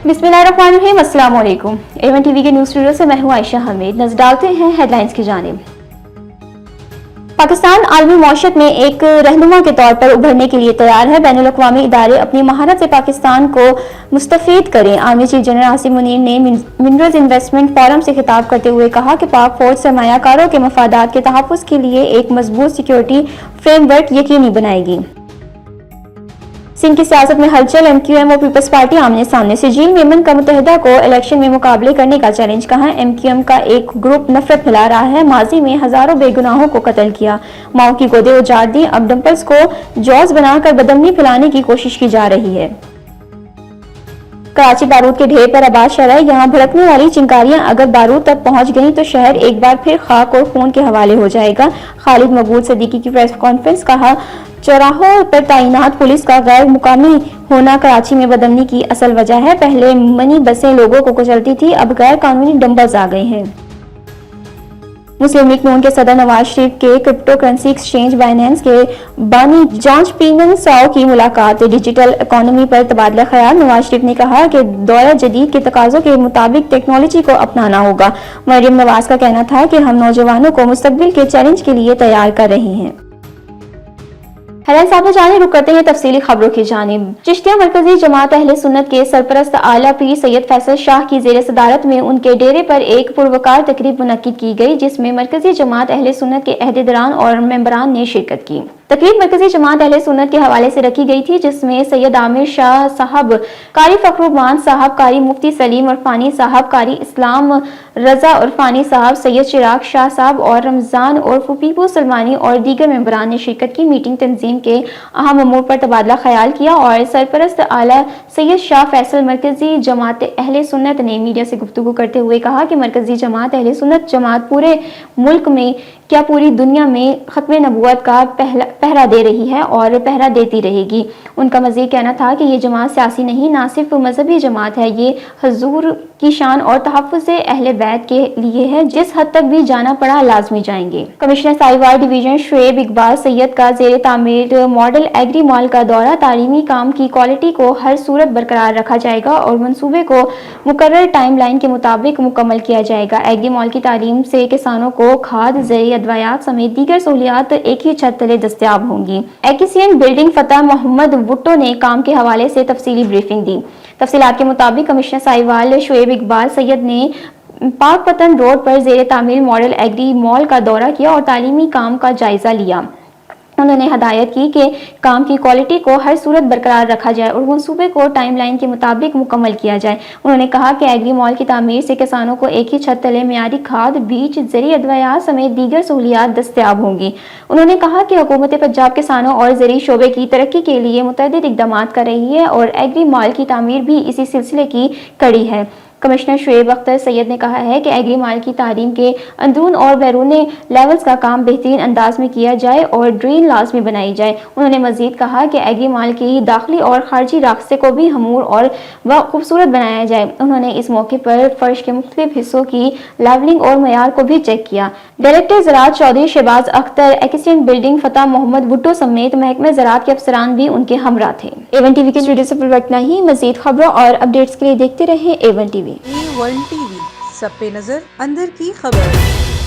बिस्मिल्लाहिर्रहमानिर्रहीम, अस्सलाम वालेकुम। A1 टीवी के न्यूज़ स्टूडियो से मैं हूं आयशा हमीद। नजर डालते हैं हेडलाइंस की जानिब। पाकिस्तान आलमी मौशत में एक रहनुमा के तौर पर उभरने के लिए तैयार है। बैनुल अक़वामी इदारे अपनी महारत से पाकिस्तान को मुस्तफ़ीद करें। Army chief general Asim Munir ने मिनरल्स इन्वेस्टमेंट फोरम से खिताब करते हुए कहा कि पाक फौज सरमायाकारों के मफादात के तहफ़्फ़ुज़ के लिए एक मजबूत सिक्योरिटी फ्रेमवर्क यकीनी बनाएगी। सिंध की सियासत में हलचल, MQM और पीपल्स पार्टी आमने सामने। सजील मेमन का मुत्तहिदा को इलेक्शन में मुकाबले करने का चैलेंज। कहा MQM का एक ग्रुप नफरत फैला रहा है, माजी में हजारों बेगुनाहों को कत्ल किया, माओ की गोदे उजाड़ दी, अब डंपल्स को जॉज बनाकर बदमनी फैलाने की कोशिश की जा रही है। कराची बारूद के ढेर पर आबाद शहर है, यहाँ भड़कने वाली चिंगारियां अगर बारूद तक पहुंच गईं तो शहर एक बार फिर खाक और खून के हवाले हो जाएगा। खालिद मकबूल सदीकी की प्रेस कॉन्फ्रेंस। कहा चौराहों पर तैनात पुलिस का गैर मुकामी होना कराची में बदमनी की असल वजह है। पहले मनी बसें लोगों को कुचलती थी, अब गैर कानूनी डंबल्स आ गए हैं। मुस्लिम लीग नून के सदर नवाज शरीफ के क्रिप्टो करेंसी एक्सचेंज बाइनेंस के बानी जांच पींगन साओ की मुलाकात। डिजिटल इकोनॉमी पर तबादला ख्याल। नवाज शरीफ ने कहा कि दौर जदीद के तकाजों के मुताबिक टेक्नोलॉजी को अपनाना होगा। मरियम नवाज का कहना था कि हम नौजवानों को मुस्तकबिल के चैलेंज के लिए तैयार कर रहे हैं। हेडलाइन साहब जाने रुक करते हैं तफसीली खबरों की जानिब। चिश्तिया मरकजी जमात अहले सुन्नत के सरपरस्त आला पीर सैयद फैसल शाह की जेर सदारत में उनके डेरे पर एक पुरवकार तकरीब मुनक्किद की गई, जिसमें मरकजी जमात अहले सुन्नत के अहदेदारान और मेंबरान ने शिरकत की। तकरीब मरकजी जमात अहले सुन्नत के हवाले से रखी गई थी, जिसमें सैयद आमिर शाह साहब, कारी फखरुमान साहब, कारी मुफ्ती सलीम उर्फानी साहब, कारी इस्लाम रजा उर्फानी साहब, सैयद चिराग शाह साहब और रमजान उर्फ पीपू सलमानी और दीगर मेंबरान ने शिरकत की। मीटिंग तंजीम के अहम अमूर पर तबादला ख्याल किया और सरपरस्त आला सैयद शाह फैसल मरकजी जमात अहले सुन्नत ने मीडिया से गुफ्तगू करते हुए कहा कि मरकजी जमात अहले सुन्नत जमात पूरे मुल्क में क्या पूरी दुनिया में खत्म नबूवत का पहरा दे रही है और पहरा देती रहेगी। उनका मज़ीद कहना था कि ये जमात सियासी नहीं, ना सिर्फ मजहबी जमात है, ये हजूर की शान और तहफ़्फ़ुज़ अहले बैत के लिए है, जिस हद तक भी जाना पड़ा लाजमी जाएंगे। कमिश्नर साहिवाल डिवीजन शुएब इकबाल सैयद का ज़ेरे तामीर मॉडल एग्री मॉल का दौरा। तालीमी काम की क्वालिटी को हर सूरत बरकरार रखा जाएगा और मनसूबे को मुकर्रर टाइम लाइन के मुताबिक मुकम्मल किया जाएगा। एग्री मॉल की तालीम से किसानों को खाद, ज़रिए अद्वियात समेत दीगर सहूलियात एक ही छत तले दस्तयाब होंगी। एक्सियन बिल्डिंग फतेह मोहम्मद भुट्टो ने काम के हवाले से तफसीली ब्रीफिंग दी। तफसीलात के मुताबिक कमिश्नर साहिवाल शुएब इकबाल सैयद ने पाकपतन रोड पर ज़ेरे तामीर मॉडल एग्री मॉल का दौरा किया और तालीमी काम का जायजा लिया। उन्होंने हदायत की कि काम की क्वालिटी को हर सूरत बरकरार रखा जाए और मंसूबे को टाइम लाइन के मुताबिक मुकम्मल किया जाए। उन्होंने कहा कि एग्री मॉल की तामीर से किसानों को एक ही छत तले मियारी खाद, बीज, ज़रिए अद्वियात समेत दीगर सहूलियात दस्तयाब होंगी। उन्होंने कहा कि हुकूमत पंजाब किसानों और ज़रिए शोबे की तरक्की के लिए मुतअद्दिद इक़दामात कर रही है और एग्री मॉल की तामीर भी इसी सिलसिले की कड़ी है। कमिश्नर शुएब अख्तर सैयद ने कहा है कि एग्री माल की तालीम के अंदरून और बैरूनी लेवल्स का काम बेहतरीन अंदाज में किया जाए और ड्रीन लाजमी बनाई जाए। उन्होंने मजीद कहा कि एग्री माल की दाखिली और खारजी रास्ते को भी हमूर और खूबसूरत बनाया जाए। उन्होंने इस मौके पर फर्श के मुख्तलिफ हिस्सों की लेवलिंग और मयार को भी चेक किया। डायरेक्टर ज़राअत चौधरी शहबाज अख्तर, एक्सियन बिल्डिंग फतेह मोहम्मद भुट्टो समेत महकमे ज़राअत के अफसरान भी उनके हमरा थे। A1 टीवी के स्टूडियो से इतना ही। मजीद खबरों और अपडेट्स के लिए देखते रहे A1 टीवी। A1 टीवी, सब पे नजर, अंदर की खबर।